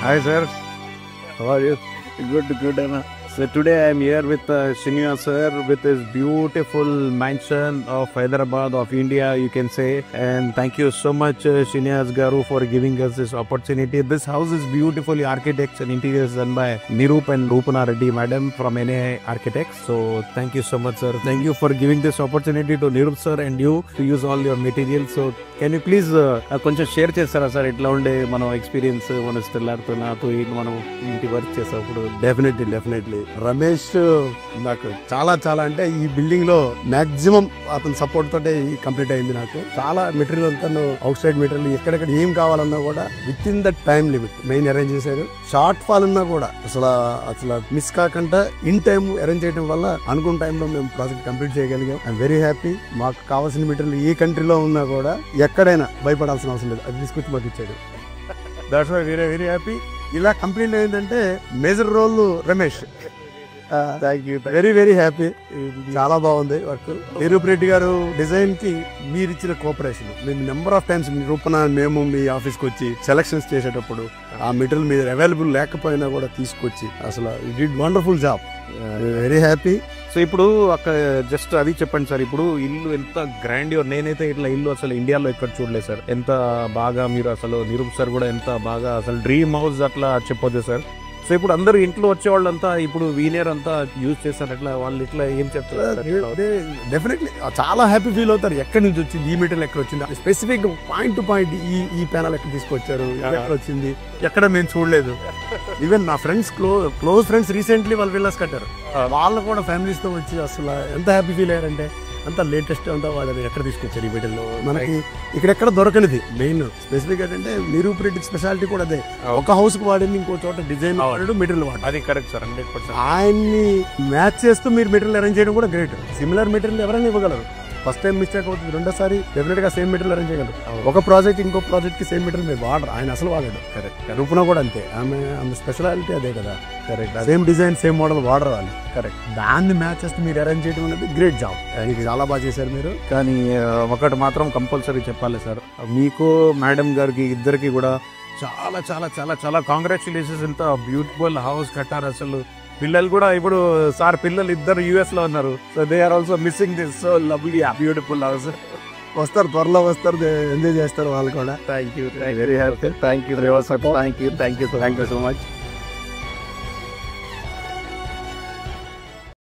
Hi sir, how are you? Good Anna. So today I am here with Srinivas sir with his beautiful mansion of Hyderabad of India, you can say. And thank you so much Srinivas Garu for giving us this opportunity. This house is beautifully architects and interiors done by Nirup and Rupana Reddy madam from NA Architects. So thank you so much sir. Thank you for giving this opportunity to Nirup sir and you to use all your materials. So can you please కొంచెం share చేస్తారా sir ఇట్లా ఉండే మనం experience మన స్టెల్లార్తో నాతో మనం ఇంటి work చేసేప్పుడు? డెఫినెట్లీ రమేష్ నాకు చాలా అంటే ఈ బిల్డింగ్ లో మాక్సిమం అతని సపోర్ట్ తోటే కంప్లీట్ అయింది. నాకు చాలా మెటీరియల్ అంతా అవుట్ సైడ్ మెటీరియల్ ఎక్కడెక్కడ ఏం కావాలన్నా కూడా with in the time limit main arrange చేశాడు. షార్ట్ ఫాల్ ఉన్నా కూడా అసలు మిస్ కాకుండా ఇన్ టైం అరేంజ్ చేయడం వల్ల అనుకున్న టైంలో మేము ప్రాజెక్ట్ కంప్లీట్ చేయగలిగాం. I'm very happy. మాకు కావాల్సిన మెటీరియల్ ఏ కంట్రీలో ఉన్నా కూడా ఎక్కడైనా భయపడాల్సిన అవసరం లేదు, అది తీసుకొచ్చి మాకు ఇచ్చాడు. That's why very happy. ఇలా కంప్లీట్ అయిందంటే major role Ramesh. Very happy. చాలా బాగుంది వర్క్. నిరూప్ రెడ్డి గారు డిజైన్ కి మీరు ఇచ్చిన కోఆపరేషన్ మేము నెంబర్ ఆఫ్ టైమ్స్ రూపణ మేము మీ ఆఫీస్కి వచ్చి సెలక్షన్స్ చేసేటప్పుడు ఆ మెటీరియల్ మీద అవైలబుల్ లేకపోయినా కూడా తీసుకొచ్చి అసలు did wonderful job. Very happy. So ఇప్పుడు అక్కడ జస్ట్ అది చెప్పండి సార్, ఇప్పుడు ఇల్లు ఎంత గ్రాండ్. నేనైతే ఇట్లా ఇల్లు అసలు ఇండియాలో ఎక్కడ చూడలేదు సార్. ఎంత బాగా మీరు అసలు నిరూప్ సార్ కూడా ఎంత బాగా అసలు డ్రీమ్ హౌస్ అట్లా చెప్పొద్దు సార్. సో ఇప్పుడు అందరు ఇంట్లో వచ్చే వాళ్ళంతా ఇప్పుడు వీనియర్ అంతా యూజ్ చేస్తారు, అట్లా వాళ్ళు ఇట్లా ఏం చెప్తారు? డెఫినెట్లీ చాలా హ్యాపీ ఫీల్ అవుతారు. ఎక్కడి నుంచి వచ్చింది, ఈ మెటీరియల్ ఎక్కడ వచ్చింది, స్పెసిఫిక్ పాయింట్ టు పాయింట్ ఈ ప్యానల్ ఎక్కడ తీసుకొచ్చారు, ఎక్కడ వచ్చింది, ఎక్కడ మేము చూడలేదు. ఈవెన్ నా ఫ్రెండ్స్ క్లోజ్ ఫ్రెండ్స్ రీసెంట్లీ వాళ్ళు విల్లాస్ కట్టారు, వాళ్ళు కూడా ఫ్యామిలీస్ తో వచ్చి అసలు ఎంత హ్యాపీ ఫీల్ అయ్యారంటే అంత లేటెస్ట్ అంతా వాళ్ళు ఎక్కడ తీసుకొచ్చారు ఈ మెటీరియల్. మనకి ఇక్కడెక్కడ దొరకనిది మెయిన్ స్పెసిఫిక్ ఏంటంటే నిరూప్ రెడ్డి స్పెషాలిటీ కూడా అదే. ఒక హౌస్ కు వాడింది, ఇంకో చోట డిజైన్ వాడాడు, మెటీరియల్ వాడు. అది కరెక్ట్ సార్, 100%. ఆయన్ని మ్యాచ్ చేస్తూ మీరు మెటీరియల్ అరేంజ్ చేయడం కూడా గ్రేట్. సిమిలర్ మెటీరియల్ ఎవరైనా ఇవ్వగలరు. ఫస్ట్ టైం మిస్టేక్ అవుతుంది, రెండోసారి డెఫినెట్ గా సేమ్ మెటీరియల్ అరేంజ్ చేయగలరు. ఒక ప్రాజెక్ట్ ఇంకో ప్రాజెక్ట్ కి సేమ్ మెటీరియల్ మీరు వాడరు, ఆయన అసలు వాడాడు. కరెక్ట్. రూపణ కూడా అంతే, ఆమె స్పెషాలిటీ అదే కదా. Correct. Same design same model వాడరు వాళ్ళు. కరెక్ట్. దాన్ని మ్యాచ్ చేస్తే మీరు అరేంజ్ చేయడం అనేది గ్రేట్ జాబ్. చాలా బాగా చేశారు మీరు. కానీ ఒకటి మాత్రం కంపల్సరీ చెప్పాలి సార్, మీకు మేడం గారికి ఇద్దరికి కూడా చాలా చాలా చాలా చాలా కాంగ్రాచులేషన్స్. ఎంత బ్యూటిఫుల్ హౌస్ కట్టారు అసలు. పిల్లలు కూడా ఇప్పుడు సార్ పిల్లలు ఇద్దరు యుఎస్ లో ఉన్నారు. So they are also missing this so lovely beautiful house. వస్తారు, త్వరలో వస్తారు, ఎంజాయ్ చేస్తారు వాళ్ళు కూడా. Thank you very happy. Thank you so much.